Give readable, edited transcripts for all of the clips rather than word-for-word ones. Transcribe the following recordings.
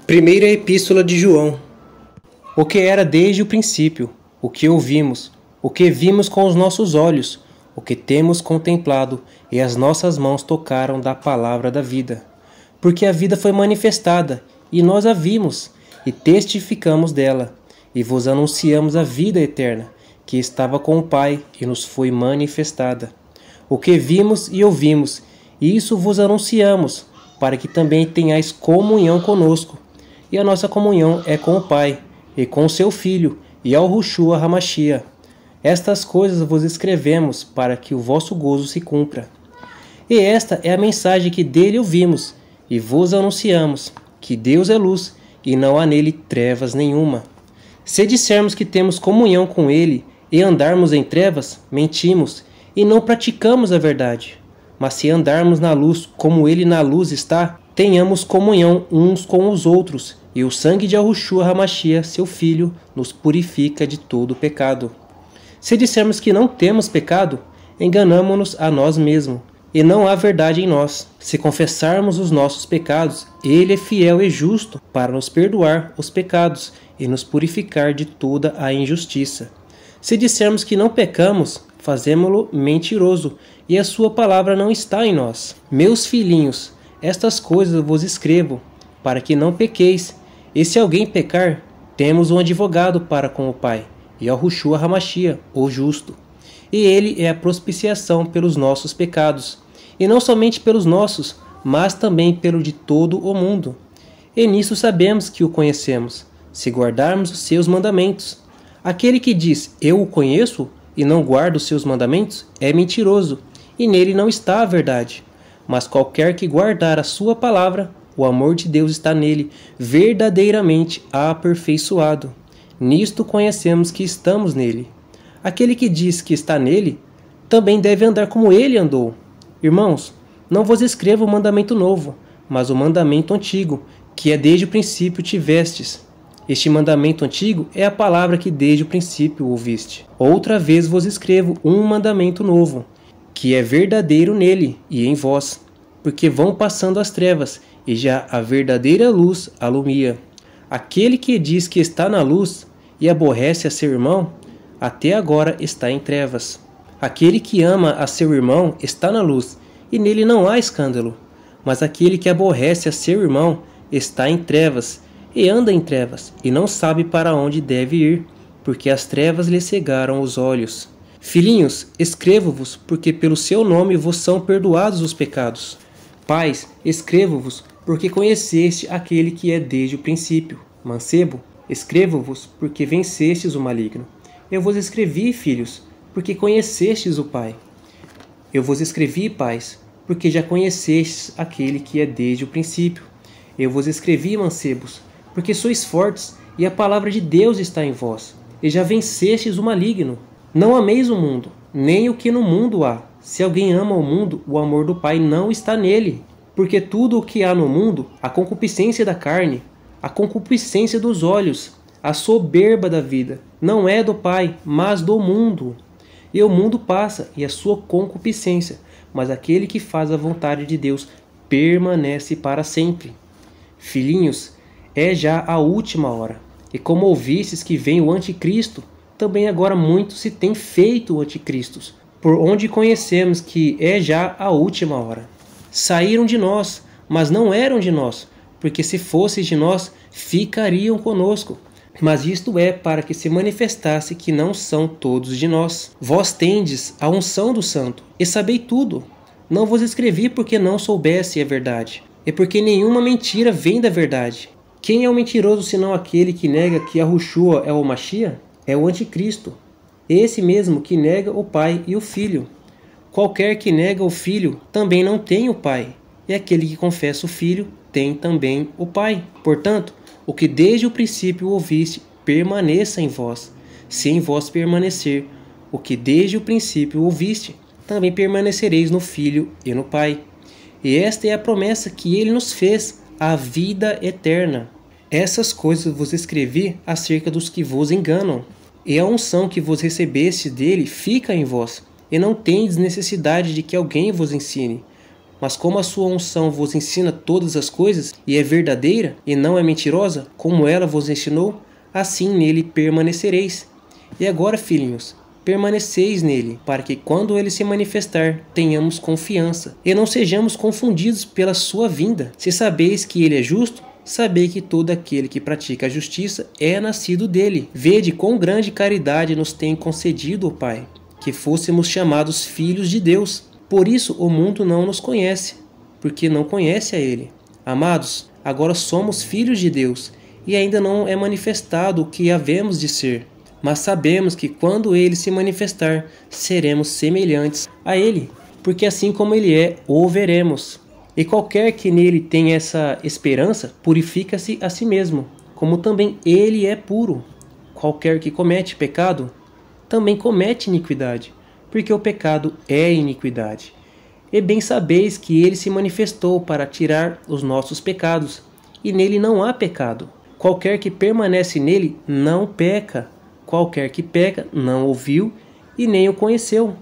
Primeira Epístola de João. O que era desde o princípio, o que ouvimos, o que vimos com os nossos olhos, o que temos contemplado e as nossas mãos tocaram da palavra da vida. Porque a vida foi manifestada, e nós a vimos, e testificamos dela, e vos anunciamos a vida eterna, que estava com o Pai e nos foi manifestada. O que vimos e ouvimos, e isso vos anunciamos, para que também tenhais comunhão conosco. E a nossa comunhão é com o Pai, e com o seu Filho, e ao Yeshua HaMashiach. Estas coisas vos escrevemos, para que o vosso gozo se cumpra. E esta é a mensagem que dele ouvimos, e vos anunciamos, que Deus é luz, e não há nele trevas nenhuma. Se dissermos que temos comunhão com ele, e andarmos em trevas, mentimos, e não praticamos a verdade. Mas se andarmos na luz, como ele na luz está, tenhamos comunhão uns com os outros, e o sangue de Yeshua HaMashiach, seu Filho, nos purifica de todo pecado. Se dissermos que não temos pecado, enganamo-nos a nós mesmos, e não há verdade em nós. Se confessarmos os nossos pecados, ele é fiel e justo para nos perdoar os pecados e nos purificar de toda a injustiça. Se dissermos que não pecamos, fazemo-lo mentiroso, e a sua palavra não está em nós. Meus filhinhos, estas coisas vos escrevo, para que não pequeis. E se alguém pecar, temos um advogado para com o Pai, e ao Yeshua HaMashiach, o justo. E ele é a propiciação pelos nossos pecados, e não somente pelos nossos, mas também pelo de todo o mundo. E nisso sabemos que o conhecemos, se guardarmos os seus mandamentos. Aquele que diz, eu o conheço, e não guarda os seus mandamentos, é mentiroso, e nele não está a verdade. Mas qualquer que guardar a sua palavra, o amor de Deus está nele, verdadeiramente aperfeiçoado. Nisto conhecemos que estamos nele. Aquele que diz que está nele, também deve andar como ele andou. Irmãos, não vos escrevo o mandamento novo, mas o mandamento antigo, que é desde o princípio tivestes. Este mandamento antigo é a palavra que desde o princípio ouviste. Outra vez vos escrevo um mandamento novo, que é verdadeiro nele e em vós, porque vão passando as trevas, e já a verdadeira luz alumia. Aquele que diz que está na luz e aborrece a seu irmão, até agora está em trevas. Aquele que ama a seu irmão está na luz, e nele não há escândalo. Mas aquele que aborrece a seu irmão está em trevas, e anda em trevas, e não sabe para onde deve ir, porque as trevas lhe cegaram os olhos. Filhinhos, escrevo-vos, porque pelo seu nome vos são perdoados os pecados. Pais, escrevo-vos, porque conheceste aquele que é desde o princípio. Mancebo, escrevo-vos, porque vencestes o maligno. Eu vos escrevi, filhos, porque conhecestes o Pai. Eu vos escrevi, pais, porque já conhecestes aquele que é desde o princípio. Eu vos escrevi, mancebos, porque sois fortes, e a palavra de Deus está em vós, e já vencestes o maligno. Não ameis o mundo, nem o que no mundo há. Se alguém ama o mundo, o amor do Pai não está nele. Porque tudo o que há no mundo, a concupiscência da carne, a concupiscência dos olhos, a soberba da vida, não é do Pai, mas do mundo. E o mundo passa, e a sua concupiscência, mas aquele que faz a vontade de Deus permanece para sempre. Filhinhos, é já a última hora. E como ouvistes que vem o anticristo, também agora muito se tem feito anticristos, por onde conhecemos que é já a última hora. Saíram de nós, mas não eram de nós, porque se fossem de nós, ficariam conosco. Mas isto é para que se manifestasse que não são todos de nós. Vós tendes a unção do Santo, e sabei tudo. Não vos escrevi porque não soubesse a verdade, e porque nenhuma mentira vem da verdade. Quem é o mentiroso senão aquele que nega que Yeshua é o Mashiach? É o anticristo, esse mesmo que nega o Pai e o Filho. Qualquer que nega o Filho também não tem o Pai, e aquele que confessa o Filho tem também o Pai. Portanto, o que desde o princípio ouviste permaneça em vós. Se em vós permanecer o que desde o princípio ouviste, também permanecereis no Filho e no Pai. E esta é a promessa que ele nos fez, a vida eterna. Essas coisas vos escrevi acerca dos que vos enganam. E a unção que vos recebeste dele fica em vós, e não tendes necessidade de que alguém vos ensine, Mas como a sua unção vos ensina todas as coisas, e é verdadeira, e não é mentirosa, como ela vos ensinou, assim nele permanecereis. E agora, filhinhos, permaneceis nele, para que quando ele se manifestar, tenhamos confiança, e não sejamos confundidos pela sua vinda. Se sabeis que ele é justo, sabei que todo aquele que pratica a justiça é nascido dele. Vede quão grande caridade nos tem concedido o Pai, que fôssemos chamados filhos de Deus. Por isso o mundo não nos conhece, porque não conhece a ele. Amados, agora somos filhos de Deus, e ainda não é manifestado o que havemos de ser. Mas sabemos que quando ele se manifestar, seremos semelhantes a ele, porque assim como ele é, o veremos. E qualquer que nele tenha essa esperança, purifica-se a si mesmo, como também ele é puro. Qualquer que comete pecado, também comete iniquidade, porque o pecado é iniquidade. E bem sabeis que ele se manifestou para tirar os nossos pecados, e nele não há pecado. Qualquer que permanece nele não peca. Qualquer que peca não ouviu e nem o conheceu.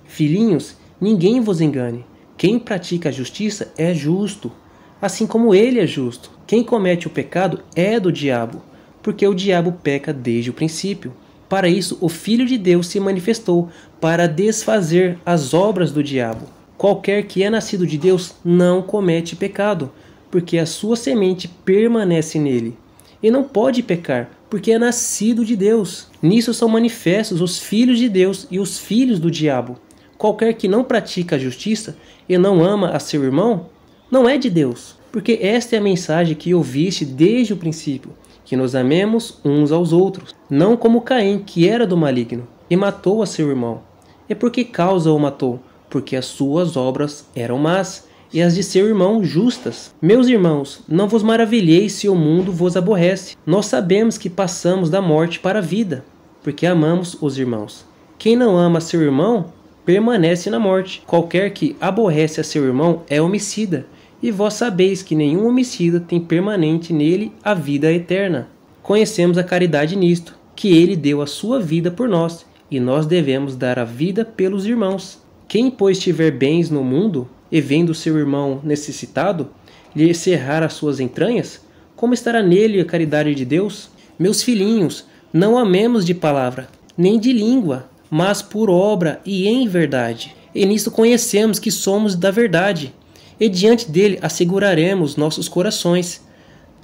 Filhinhos, ninguém vos engane. Quem pratica a justiça é justo, assim como ele é justo. Quem comete o pecado é do diabo, porque o diabo peca desde o princípio. Para isso, o Filho de Deus se manifestou, para desfazer as obras do diabo. Qualquer que é nascido de Deus não comete pecado, porque a sua semente permanece nele. E não pode pecar, porque é nascido de Deus. Nisso são manifestos os filhos de Deus e os filhos do diabo. Qualquer que não pratica a justiça e não ama a seu irmão, não é de Deus. Porque esta é a mensagem que ouviste desde o princípio, que nos amemos uns aos outros, não como Caim, que era do maligno, e matou a seu irmão. E por que causa o matou? Porque as suas obras eram más, e as de seu irmão justas. Meus irmãos, não vos maravilheis se o mundo vos aborrece. Nós sabemos que passamos da morte para a vida, porque amamos os irmãos. Quem não ama seu irmão, permanece na morte. Qualquer que aborrece a seu irmão é homicida, e vós sabeis que nenhum homicida tem permanente nele a vida eterna. Conhecemos a caridade nisto, que ele deu a sua vida por nós, e nós devemos dar a vida pelos irmãos. Quem, pois, tiver bens no mundo, e vendo seu irmão necessitado, lhe cerrar as suas entranhas, como estará nele a caridade de Deus? Meus filhinhos, não amemos de palavra, nem de língua, mas por obra e em verdade. E nisto conhecemos que somos da verdade, e diante dele asseguraremos nossos corações,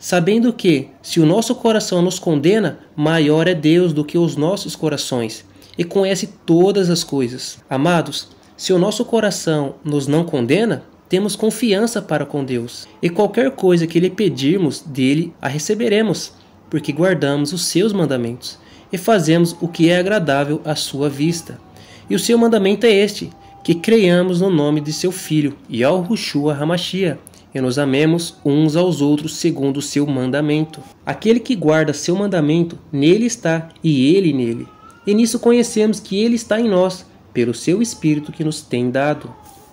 sabendo que, se o nosso coração nos condena, maior é Deus do que os nossos corações, e conhece todas as coisas. Amados, se o nosso coração nos não condena, temos confiança para com Deus, e qualquer coisa que lhe pedirmos dele a receberemos, porque guardamos os seus mandamentos, e fazemos o que é agradável à sua vista. E o seu mandamento é este, que creiamos no nome de seu Filho, Yahushua HaMashiach, e nos amemos uns aos outros segundo o seu mandamento. Aquele que guarda seu mandamento, nele está, e ele nele. E nisso conhecemos que ele está em nós, pelo seu Espírito que nos tem dado.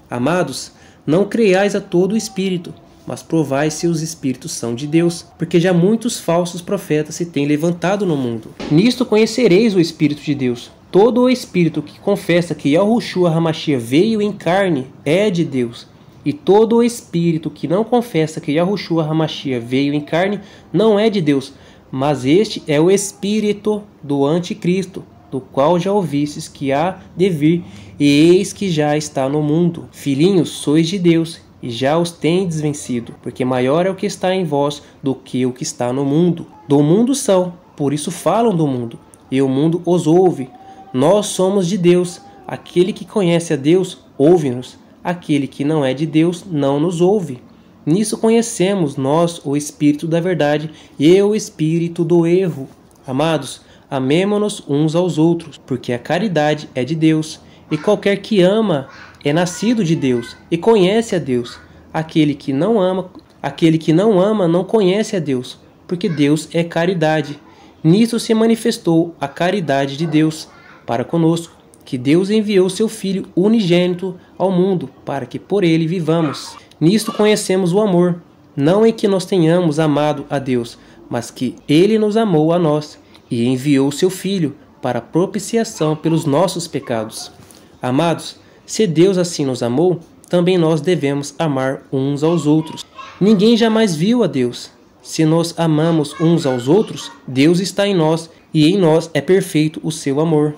Amados, não creiais a todo o Espírito, mas provai se os Espíritos são de Deus, porque já muitos falsos profetas se têm levantado no mundo. Nisto conhecereis o Espírito de Deus. Todo o Espírito que confessa que Yahushua HaMashiach veio em carne é de Deus, e todo o Espírito que não confessa que Yahushua HaMashiach veio em carne não é de Deus, mas este é o Espírito do Anticristo, do qual já ouvistes que há de vir, e eis que já está no mundo. Filhinhos, sois de Deus, e já os tendes vencido, porque maior é o que está em vós do que o que está no mundo. Do mundo são, por isso falam do mundo, e o mundo os ouve. Nós somos de Deus. Aquele que conhece a Deus, ouve-nos. Aquele que não é de Deus, não nos ouve. Nisso conhecemos nós o Espírito da verdade e o Espírito do erro. Amados, amemo-nos uns aos outros, porque a caridade é de Deus, e qualquer que ama é nascido de Deus e conhece a Deus. Aquele que não ama não conhece a Deus, porque Deus é caridade. Nisso se manifestou a caridade de Deus para conosco, que Deus enviou seu Filho unigênito ao mundo, para que por ele vivamos. Nisto conhecemos o amor, não em que nós tenhamos amado a Deus, mas que ele nos amou a nós, e enviou seu Filho para propiciação pelos nossos pecados. Amados, se Deus assim nos amou, também nós devemos amar uns aos outros. Ninguém jamais viu a Deus. Se nós amamos uns aos outros, Deus está em nós e em nós é perfeito o seu amor.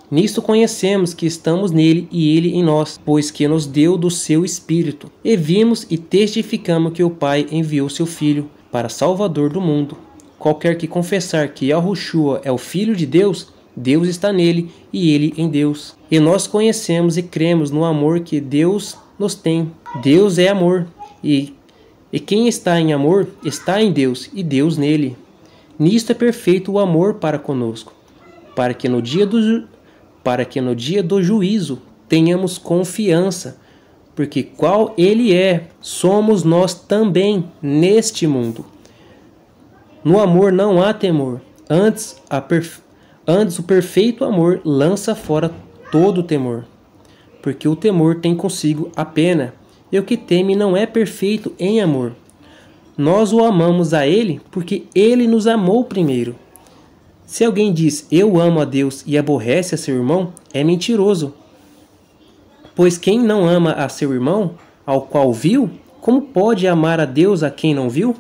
Nisto conhecemos que estamos nele e ele em nós, pois que nos deu do seu Espírito. E vimos e testificamos que o Pai enviou seu Filho para Salvador do mundo. Qualquer que confessar que Yahushua é o Filho de Deus, Deus está nele e ele em Deus. E nós conhecemos e cremos no amor que Deus nos tem. Deus é amor, e quem está em amor está em Deus e Deus nele. Nisto é perfeito o amor para conosco, para que no dia do juízo tenhamos confiança, porque qual ele é, somos nós também neste mundo. No amor não há temor, antes o perfeito amor lança fora todo o temor, porque o temor tem consigo a pena, e o que teme não é perfeito em amor. Nós o amamos a ele porque ele nos amou primeiro. Se alguém diz eu amo a Deus e aborrece a seu irmão, é mentiroso. Pois quem não ama a seu irmão, ao qual viu, como pode amar a Deus a quem não viu?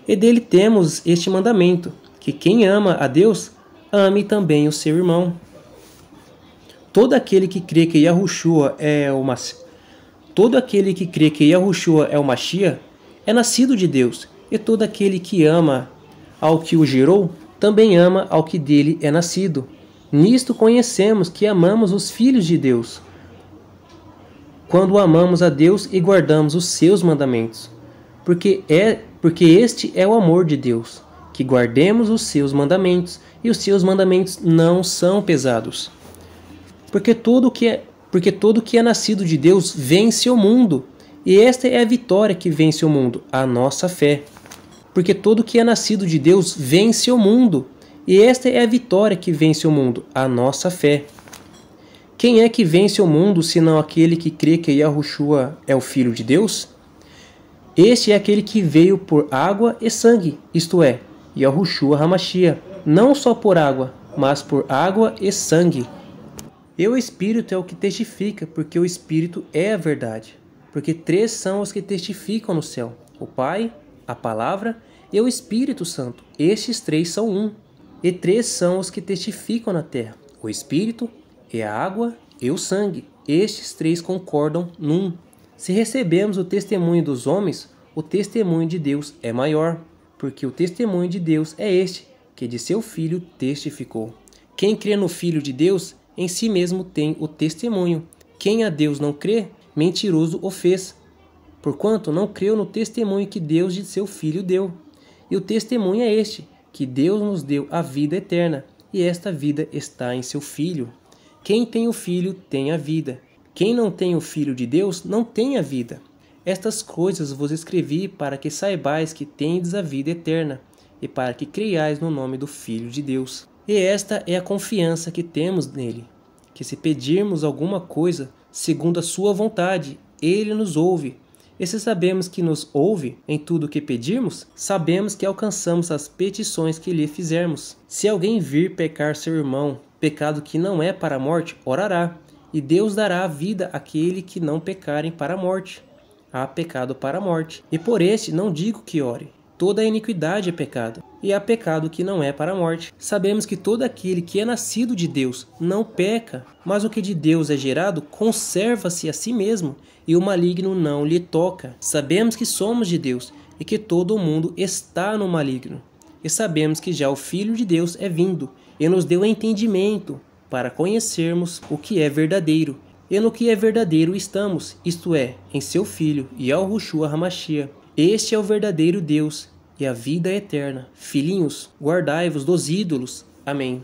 E dele temos este mandamento, que quem ama a Deus, ame também o seu irmão. Todo aquele que crê que Yahushua é o Mashiach é nascido de Deus, e todo aquele que ama ao que o gerou, também ama ao que dele é nascido. Nisto conhecemos que amamos os filhos de Deus, quando amamos a Deus e guardamos os seus mandamentos. Porque este é o amor de Deus, que guardemos os seus mandamentos, e os seus mandamentos não são pesados. Porque todo que é nascido de Deus vence o mundo, e esta é a vitória que vence o mundo, a nossa fé. Porque todo que é nascido de Deus vence o mundo, e esta é a vitória que vence o mundo, a nossa fé. Quem é que vence o mundo, senão aquele que crê que Yahushua é o Filho de Deus? Este é aquele que veio por água e sangue, isto é, Yahushua HaMashiach, não só por água, mas por água e sangue. E o Espírito é o que testifica, porque o Espírito é a verdade. Porque 3 são os que testificam no céu, o Pai, a Palavra e o Espírito Santo. Estes 3 são um. E 3 são os que testificam na terra, o Espírito, e a água e o sangue. Estes 3 concordam num. Se recebemos o testemunho dos homens, o testemunho de Deus é maior, porque o testemunho de Deus é este, que de seu Filho testificou. Quem crê no Filho de Deus, em si mesmo tem o testemunho. Quem a Deus não crê, mentiroso o fez, porquanto não creu no testemunho que Deus de seu Filho deu. E o testemunho é este, que Deus nos deu a vida eterna, e esta vida está em seu Filho. Quem tem o Filho tem a vida. Quem não tem o Filho de Deus não tem a vida. Estas coisas vos escrevi para que saibais que tendes a vida eterna, e para que creiais no nome do Filho de Deus. E esta é a confiança que temos nele, que se pedirmos alguma coisa segundo a sua vontade, ele nos ouve. E se sabemos que nos ouve em tudo o que pedirmos, sabemos que alcançamos as petições que lhe fizermos. Se alguém vir pecar seu irmão, pecado que não é para a morte, orará, e Deus dará a vida àquele que não pecarem para a morte. Há pecado para a morte, e por este não digo que ore. Toda iniquidade é pecado, e há pecado que não é para a morte. Sabemos que todo aquele que é nascido de Deus não peca, mas o que de Deus é gerado conserva-se a si mesmo, e o maligno não lhe toca. Sabemos que somos de Deus, e que todo o mundo está no maligno. E sabemos que já o Filho de Deus é vindo, e nos deu entendimento, para conhecermos o que é verdadeiro. E no que é verdadeiro estamos, isto é, em seu Filho, Yahushua HaMashiach. Este é o verdadeiro Deus e a vida eterna. Filhinhos, guardai-vos dos ídolos. Amém.